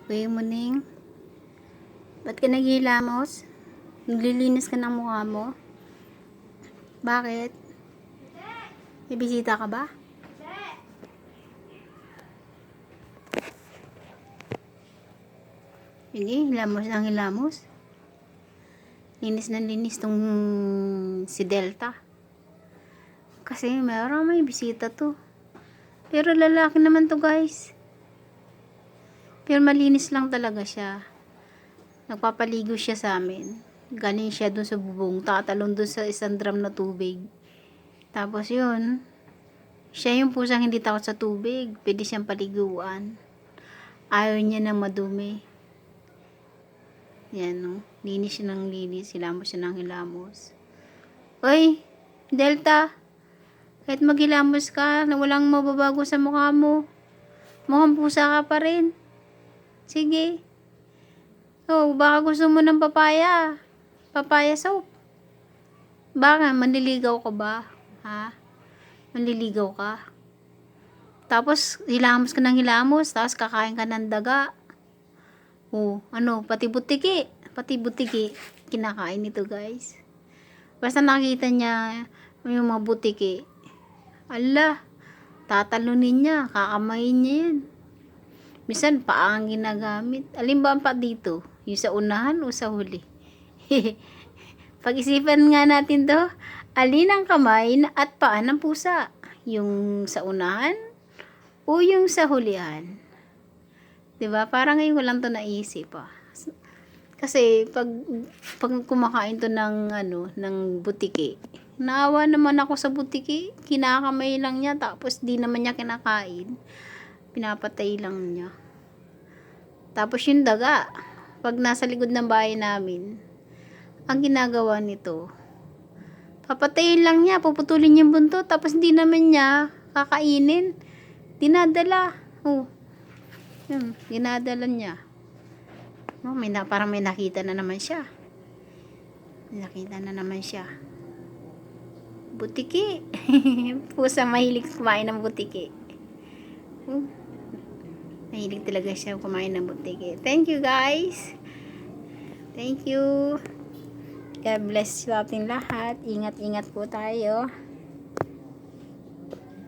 Kuya Muning, ba't ka naghihilamos? Naglilinis ka ng mukha mo? Bakit? May bisita ka ba? Hindi, hilamos ng hilamos. Linis na linis tong si Delta. Kasi may bisita to. Pero lalaki naman to, guys. Pero malinis lang talaga siya. Nagpapaligo siya sa amin. Galing siya dun sa bubong. Tatalon dun sa isang drum na tubig. Tapos yun, siya yung pusang hindi takot sa tubig. Pwede siyang paliguan. Ayaw niya na madumi. Yan, no? Linis siya ng linis. Hilamos siya ng hilamos. Oy, Delta! Kahit maghilamos ka, na walang mababago sa mukha mo. Mukhang pusa ka pa rin. Sige. Oh, baka gusto mo ng papaya. Papaya soap. Baka manliligaw ka ba? Ha? Manliligaw ka? Tapos, hilamos ka ng hilamos. Tapos, kakain ka ng daga. Oh, ano? Pati butiki. Pati butiki. Kinakain nito, guys. Basta nakita niya yung mga butiki. Ala, tatalunin niya. Kakamayin niya yan. Minsan, paa ang ginagamit. Alin ba ang pa dito? Yung sa unahan o sa huli? Pag-isipan nga natin to. Alin ang kamay at paa ng pusa? Yung sa unahan o yung sa hulihan? Diba? Parang ngayon ko lang to naisip. Kasi, pag kumakain to ng, ng butiki, naawa naman ako sa butiki. Kinakamay lang niya, tapos di naman niya kinakain. Pinapatay lang niya. Tapos yung daga, pag nasa likod ng bahay namin, ang ginagawa nito, papatayin lang niya, puputulin yung buntot, tapos hindi naman niya kakainin. Dinadala. Oh. Yun, ginadala niya. Oh, parang may nakita na naman siya. Nakita na naman siya. Butiki. Pusa mahilig kumain ng butiki. Mahilig talaga siya kumain ng butiki. Thank you, guys. Thank you. God bless you ating lahat. Ingat-ingat po tayo.